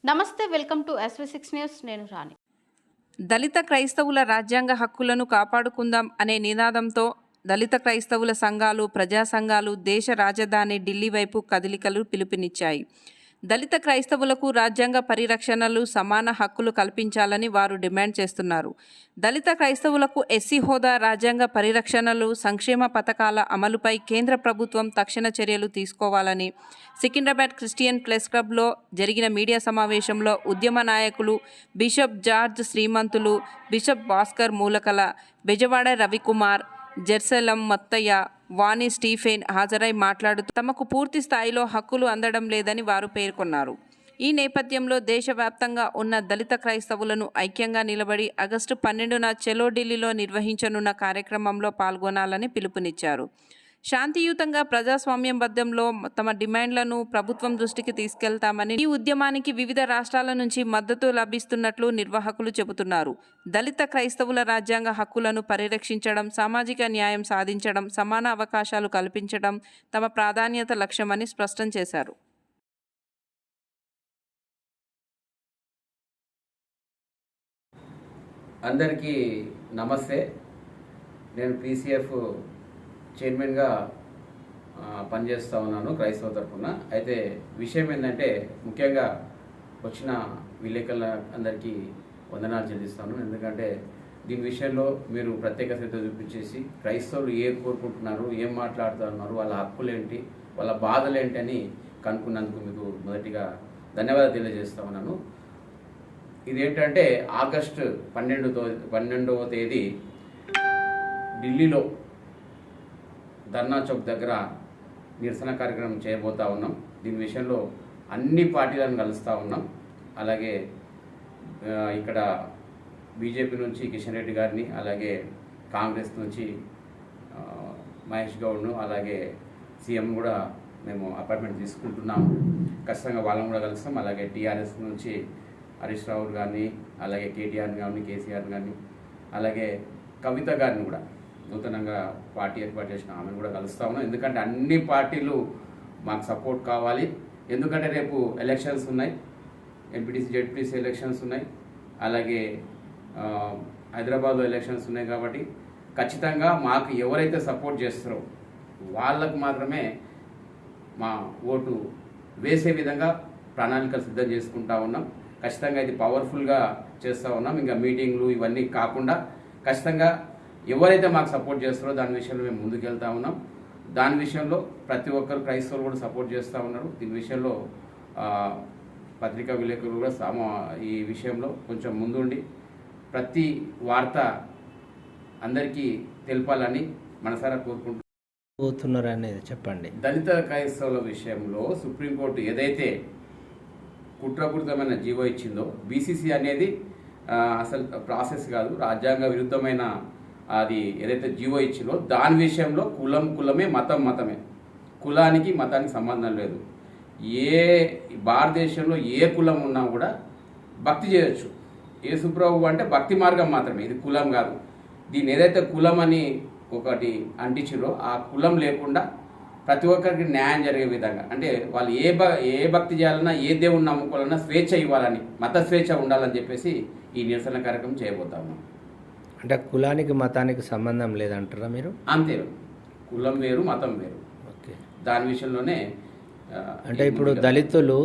నమస్తే, welcome to SV6 news. నేను రాణి. దళిత క్రైస్తవుల రాజ్యాంగ హక్కులను కాపాడుకుందాం అనే నినాదంతో దళిత క్రైస్తవుల సంఘాలు, ప్రజా సంఘాలు దేశ రాజధాని ఢిల్లీ వైపు కదలికలు పిలుపునిచ్చాయి. దళిత క్రైస్తవులకు రాజ్యాంగ పరిరక్షణలు, సమాన హక్కులు కల్పించాలని వారు డిమాండ్ చేస్తున్నారు. దళిత క్రైస్తవులకు ఎస్సీ హోదా, రాజ్యాంగ పరిరక్షణలు, సంక్షేమ పథకాల అమలుపై కేంద్ర ప్రభుత్వం తక్షణ చర్యలు తీసుకోవాలని సికింద్రాబాద్ క్రిస్టియన్ ప్రెస్ క్లబ్లో జరిగిన మీడియా సమావేశంలో ఉద్యమ నాయకులు bishop George Srimanthulu, bishop Bhaskar Moolakala, Bezawada Ravikumar, Jerusalem Mattaiah, Vani Stephen హాజరై మాట్లాడుతూ తమకు పూర్తి స్థాయిలో హక్కులు అందడం లేదని వారు పేర్కొన్నారు. ఈ నేపథ్యంలో దేశవ్యాప్తంగా ఉన్న దళిత క్రైస్తవులను ఐక్యంగా నిలబడి ఆగస్టు 12న చెలో ఢిల్లీలో నిర్వహించనున్న కార్యక్రమంలో పాల్గొనాలని పిలుపునిచ్చారు. శాంతియుతంగా ప్రజాస్వామ్యబద్ధంలో తమ డిమాండ్లను ప్రభుత్వం దృష్టికి తీసుకెళ్తామని, ఈ ఉద్యమానికి వివిధ రాష్ట్రాల నుంచి మద్దతు లభిస్తున్నట్లు నిర్వాహకులు చెబుతున్నారు. దళిత క్రైస్తవుల రాజ్యాంగ హక్కులను పరిరక్షించడం, సామాజిక న్యాయం సాధించడం, సమాన అవకాశాలు కల్పించడం తమ ప్రాధాన్యత లక్ష్యమని స్పష్టం చేశారు. అందరికీ నమస్తే. నేను PCF చైర్మన్గా పనిచేస్తూ ఉన్నాను క్రైస్తవ తరఫున. అయితే విషయం ఏంటంటే, ముఖ్యంగా వచ్చిన విలేకరుల అందరికీ వందనాలు చెల్లిస్తాను. ఎందుకంటే దీని విషయంలో మీరు ప్రత్యేక శ్రద్ధ చూపించేసి క్రైస్తవులు ఏం కోరుకుంటున్నారు, ఏం మాట్లాడుతున్నారు, వాళ్ళ హక్కులేంటి, వాళ్ళ బాధలేంటి అని కనుక్కున్నందుకు మీకు మొదటిగా ధన్యవాదాలు తెలియజేస్తూ ఉన్నాను. ఇదేంటంటే ఆగస్టు 12వ తేదీ ఢిల్లీలో ధర్నా చౌక్ దగ్గర నిరసన కార్యక్రమం చేయబోతూ ఉన్నాం. దీని విషయంలో అన్ని పార్టీలను కలుస్తూ ఉన్నాం. అలాగే ఇక్కడ బీజేపీ నుంచి కిషన్ రెడ్డి గారిని, అలాగే కాంగ్రెస్ నుంచి మహేష్ గౌడ్ను, అలాగే సీఎం కూడా మేము అపాయింట్మెంట్ తీసుకుంటున్నాము. ఖచ్చితంగా వాళ్ళని కూడా కలుస్తాం. అలాగే టీఆర్ఎస్ నుంచి హరీష్ రావు గారిని, అలాగే కేటీఆర్ గారిని, కేసీఆర్ గారిని, అలాగే కవిత గారిని కూడా నూతనంగా పార్టీ ఏర్పాటు చేసిన ఆమెను కూడా కలుస్తా ఉన్నాం. ఎందుకంటే అన్ని పార్టీలు మాకు సపోర్ట్ కావాలి. ఎందుకంటే రేపు ఎలక్షన్స్ ఉన్నాయి, ఎంపీటీసీ జెడ్పీటీసీ ఎలక్షన్స్ ఉన్నాయి, అలాగే హైదరాబాద్లో ఎలక్షన్స్ ఉన్నాయి. కాబట్టి ఖచ్చితంగా మాకు ఎవరైతే సపోర్ట్ చేస్తారో వాళ్ళకు మాత్రమే మా ఓటు వేసే విధంగా ప్రణాళికలు సిద్ధం చేసుకుంటా ఉన్నాం. ఖచ్చితంగా ఇది పవర్ఫుల్గా చేస్తూ ఉన్నాం. ఇంకా మీటింగ్లు ఇవన్నీ కాకుండా ఖచ్చితంగా ఎవరైతే మాకు సపోర్ట్ చేస్తారో దాని విషయంలో మేము ముందుకెళ్తా ఉన్నాం. దాని విషయంలో ప్రతి ఒక్కరు క్రైస్తవులు కూడా సపోర్ట్ చేస్తూ ఉన్నారు. దీని విషయంలో పత్రికా విలేకరులు కూడా ఈ విషయంలో కొంచెం ముందుండి ప్రతి వార్త అందరికీ తెలపాలని మనసారా కోరుకుంటున్నారు అనేది చెప్పండి. దళిత క్రైస్తవుల విషయంలో సుప్రీంకోర్టు ఏదైతే కుట్రపూరితమైన జీవో ఇచ్చిందో, BCC అనేది అసలు ప్రాసెస్ కాదు, రాజ్యాంగ విరుద్ధమైన అది ఏదైతే జీవో ఇచ్చిందో దాని విషయంలో కులమే, మతమే. కులానికి మతానికి సంబంధం లేదు. ఏ భారతదేశంలో ఏ కులం ఉన్నా కూడా భక్తి చేయొచ్చు. యేసుప్రభు అంటే భక్తి మార్గం మాత్రమే, ఇది కులం కాదు. దీన్ని ఏదైతే కులం అని ఒకటి అంటించిందో ఆ కులం లేకుండా ప్రతి ఒక్కరికి న్యాయం జరిగే విధంగా, అంటే వాళ్ళు ఏ భక్తి చేయాలన్నా, ఏ దేవుణ్ణి నమ్ముకోవాలన్నా స్వేచ్ఛ ఇవ్వాలని, మత స్వేచ్ఛ ఉండాలని చెప్పేసి ఈ నిరసన కార్యక్రమం చేయబోతాము. అంటే కులానికి మతానికి సంబంధం లేదంటారా మీరు? అంతే, కులం వేరు, మతం వేరు. ఓకే, దాని విషయంలోనే అంటే ఇప్పుడు దళితులు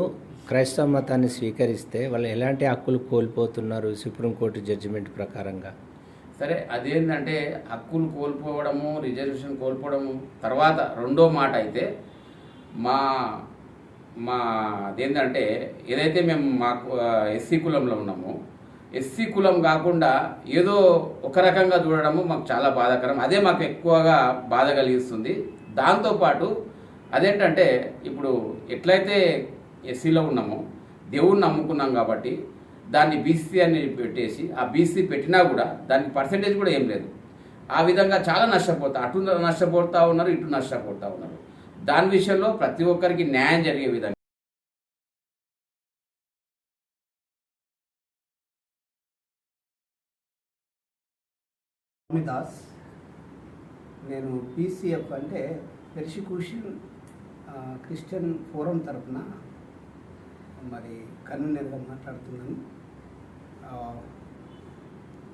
క్రైస్తవ మతాన్ని స్వీకరిస్తే వాళ్ళు ఎలాంటి హక్కులు కోల్పోతున్నారు సుప్రీంకోర్టు జడ్జిమెంట్ ప్రకారంగా? సరే, అదేంటంటే హక్కులు కోల్పోవడము, రిజర్వేషన్ కోల్పోవడము తర్వాత రెండో మాట అయితే మా అదేంటంటే ఏదైతే మేము మాకు ఎస్సీ కులంలో ఉన్నామో, ఎస్సీ కులం కాకుండా ఏదో ఒక రకంగా చూడడము మాకు చాలా బాధాకరం. అదే మాకు ఎక్కువగా బాధ కలిగిస్తుంది. దాంతోపాటు అదేంటంటే ఇప్పుడు ఎట్లయితే ఎస్సీలో ఉన్నామో దేవుణ్ణి నమ్ముకున్నాం కాబట్టి దాన్ని BC అని పెట్టేసి ఆ BC పెట్టినా కూడా దానికి పర్సెంటేజ్ కూడా ఏం లేదు. ఆ విధంగా చాలా అటు నష్టపోతూ ఉన్నారు, ఇటు నష్టపోతూ ఉన్నారు. దాని విషయంలో ప్రతి ఒక్కరికి న్యాయం జరిగే విధంగా దాస్, నేను PCF అంటే పెర్సిక్యూషన్ క్రిస్టియన్ ఫోరం తరఫున మరి కన్వీనర్గా మాట్లాడుతున్నాను.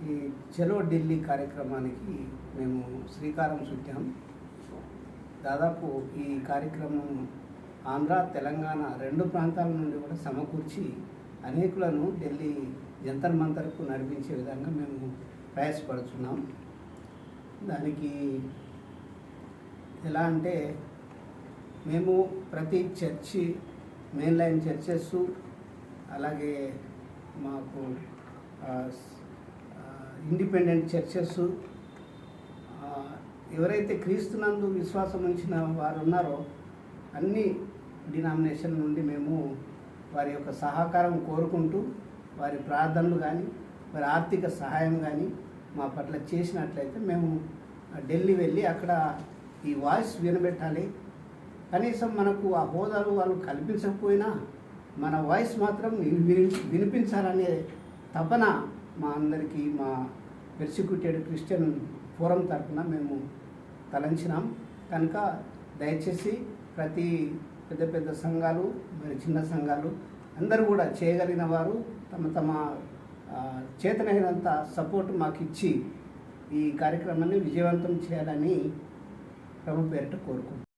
ఈ చలో ఢిల్లీ కార్యక్రమానికి మేము శ్రీకారం చుట్టాం. దాదాపు ఈ కార్యక్రమం ఆంధ్ర తెలంగాణ 2 ప్రాంతాల నుండి కూడా సమకూర్చి అనేకులను ఢిల్లీ జంతర్ మంతర్కు నడిపించే విధంగా మేము ప్రయాసపడుతున్నాం. దానికి ఎలా అంటే మేము ప్రతి చర్చి, మెయిన్ లైన్ చర్చెస్, అలాగే మాకు ఇండిపెండెంట్ చర్చెస్, ఎవరైతే క్రీస్తునందు విశ్వాసం ఉంచిన వారు ఉన్నారో అన్ని డినామినేషన్ నుండి మేము వారి యొక్క సహకారం కోరుకుంటూ వారి ప్రార్థనలు కానీ వారి ఆర్థిక సహాయం కానీ మా పట్ల చేసినట్లయితే మేము ఢిల్లీ వెళ్ళి అక్కడ ఈ వాయిస్ వినబెట్టాలి. కనీసం మనకు ఆ హోదాలు వాళ్ళు కల్పించకపోయినా మన వాయిస్ మాత్రం వినిపించాలనే తపన మా అందరికీ, మా పెర్సిక్యూటెడ్ క్రిస్టియన్ ఫోరం తరఫున మేము తలంచినాం. కనుక దయచేసి ప్రతి పెద్ద పెద్ద సంఘాలు, మరి చిన్న సంఘాలు అందరూ కూడా చేయగలిగిన వారు తమ చేతనైనంత సపోర్ట్ మాకు ఇచ్చి ఈ కార్యక్రమాన్ని విజయవంతం చేయాలని ప్రభు పేరిట కోరుకుంటున్నాం.